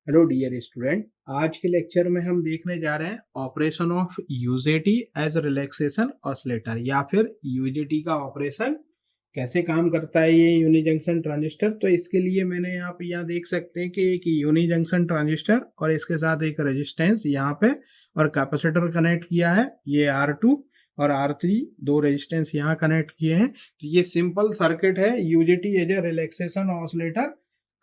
Hello dear student. आज के lecture में हम देखने जा रहे हैं operation of UJT age relaxation oscillator या फिर यूजेटी का ऑपरेशन कैसे काम करता है ये यूनी जंक्शन ट्रांजिस्टर। तो इसके लिए मैंने आप यहाँ देख सकते हैं कि एक यूनी जंक्शन ट्रांजिस्टर और इसके साथ एक रेजिस्टेंस यहाँ पे और कैपेसिटर कनेक्ट किया है। ये R2 और R3 दो रेजिस्टेंस यहाँ कनेक्ट किए हैं। तो ये सिंपल सर्किट है UJT as a relaxation oscillator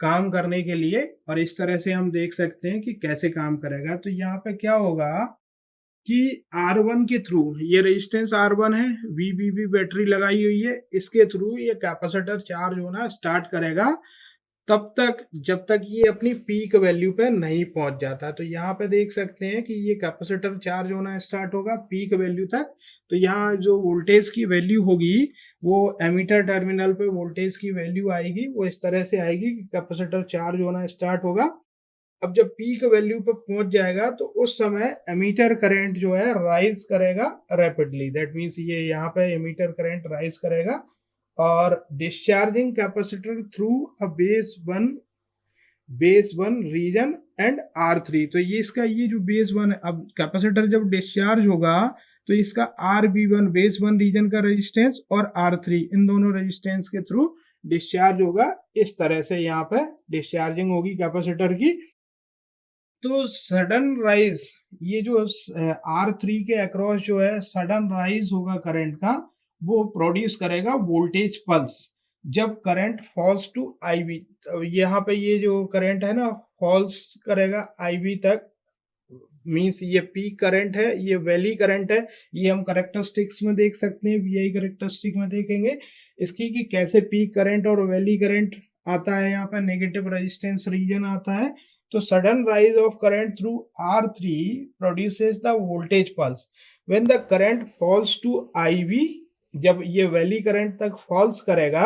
काम करने के लिए। और इस तरह से हम देख सकते हैं कि कैसे काम करेगा। तो यहाँ पे क्या होगा कि R1 के थ्रू, ये रेजिस्टेंस R1 है, VBB बैटरी लगाई हुई है, इसके थ्रू ये कैपेसिटर चार्ज होना स्टार्ट करेगा तब तक जब तक ये अपनी पीक वैल्यू पे नहीं पहुंच जाता। तो यहाँ पे देख सकते हैं कि ये कैपेसिटर चार्ज होना स्टार्ट होगा पीक वैल्यू तक। तो यहाँ जो वोल्टेज की वैल्यू होगी वो एमीटर टर्मिनल पे वोल्टेज की वैल्यू आएगी, वो इस तरह से आएगी कि कैपेसिटर चार्ज होना स्टार्ट होगा। अब जब पीक वैल्यू पे पहुंच जाएगा तो उस समय एमीटर करंट जो है राइज करेगा रैपिडली। दैट मीन्स ये यहाँ पे एमीटर करंट राइज करेगा और discharging capacitor through a base one region and R3। तो ये इसका ये जो बेस वन है, अब कैपेसिटर जब डिस्चार्ज होगा तो इसका RB1 बेस वन रीजन का रेजिस्टेंस और R3 इन दोनों रेजिस्टेंस के थ्रू डिस्चार्ज होगा। इस तरह से यहाँ पे डिस्चार्जिंग होगी कैपेसिटर की। तो सडन राइज, ये जो R3 के अक्रॉस जो है सडन राइज होगा करंट का, वो प्रोड्यूस करेगा वोल्टेज पल्स जब करंट फॉल्स टू IV। यहाँ पे ये जो करंट है ना फॉल्स करेगा IV तक, मींस ये पीक करंट है, ये वैली करंट है। ये हम करेक्टरिस्टिक्स में देख सकते हैं, VI करेक्टरिस्टिक में देखेंगे इसकी कि कैसे पीक करंट और वैली करंट आता है। यहाँ पे नेगेटिव रेजिस्टेंस रीजन आता है। तो sudden rise of current through R3 produces the voltage pulse when the current falls to IV। जब ये वैली करंट तक फॉल्स करेगा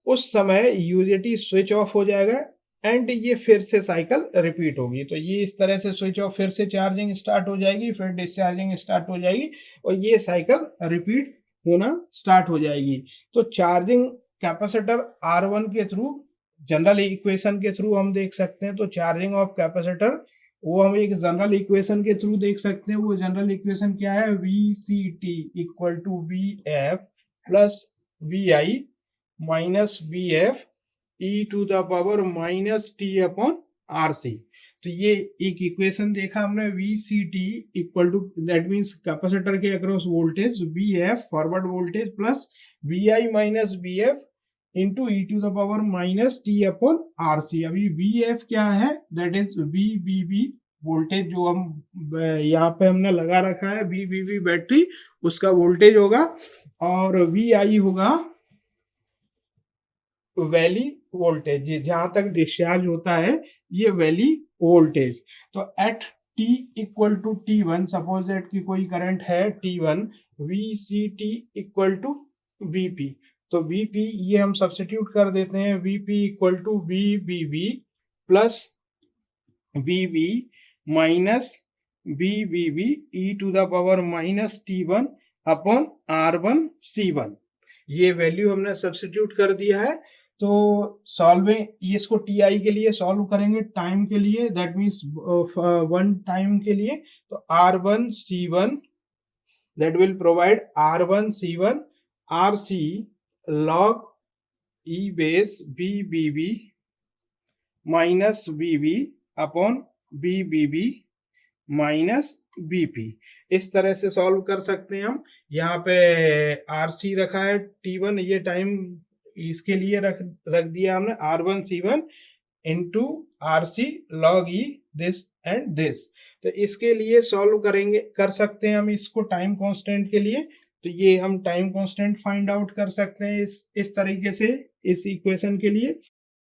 उस समय यूजेटी स्विच ऑफ हो जाएगा एंड ये फिर से साइकिल रिपीट होगी। तो ये इस तरह से स्विच ऑफ, फिर से चार्जिंग स्टार्ट हो जाएगी, फिर डिस्चार्जिंग स्टार्ट हो जाएगी और ये साइकिल रिपीट होना स्टार्ट हो जाएगी। तो चार्जिंग कैपेसिटर R1 के थ्रू जनरल इक्वेशन के थ्रू हम देख सकते हैं। तो चार्जिंग ऑफ कैपेसिटर वो हम एक जनरल इक्वेशन के थ्रू देख सकते हैं। वो जनरल इक्वेशन क्या है? VCT equal to VF plus VI minus VF e to the power minus T upon RC। तो ये एक इक्वेशन देखा हमने, VCT equal to that means capacitor के across voltage VF forward voltage plus VI minus VF into e to the power minus T upon RC। अभी VF क्या है? That is VBB voltage जो हम यहाँ पे हमने लगा रखा है, VBB बैटरी उसका वोल्टेज होगा और VI होगा वैली वोल्टेज, जहां तक डिस्चार्ज होता है ये वैली वोल्टेज। तो at T equal to T1, suppose that कि कोई करंट है T1, VCT equal to VP। तो VP ये हम सब्स्टिट्यूट कर देते हैं, VP equal to VBB plus VB minus VBB e to the power minus T1 upon R1 C1। ये वैल्यू हमने सब्स्टिट्यूट कर दिया है। तो सॉल्विंग इसको TI के लिए सॉल्व करेंगे टाइम के लिए, दैट मीन्स वन टाइम के लिए। तो R1 C1 that will provide R1 C1 RC log E base VBB minus VB upon VBB minus BP। इस तरह से सॉल्व कर सकते हैं हम। यहाँ पे RC रखा है T1, ये टाइम इसके लिए रख दिया हमने R1 C1 into RC log E this and this. तो इसके लिए सॉल्व करेंगे, कर सकते हैं हम इसको टाइम कांस्टेंट के लिए। तो ये हम टाइम कांस्टेंट फाइंड आउट कर सकते हैं इस तरीके से इस इक्वेशन के लिए।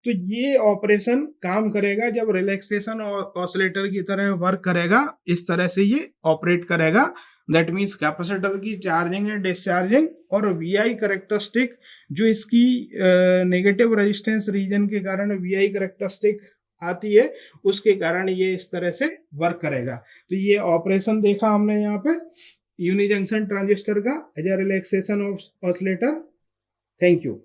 तो ये ऑपरेशन काम करेगा जब रिलैक्सेशन ऑसिलेटर की तरह वर्क करेगा, इस तरह से ये ऑपरेट करेगा। दैट मीन्स कैपेसिटर की चार्जिंग एंड डिस्चार्जिंग और VI करेक्टरिस्टिक जो इसकी नेगेटिव रेजिस्टेंस रीजन के कारण VI करेक्टरिस्टिक आती है, उसके कारण ये इस तरह से वर्क करेगा। तो ये ऑपरेशन देखा हमने यहाँ पे यूनी जंक्शन ट्रांजिस्टर का as a relaxation oscillator. Thank you.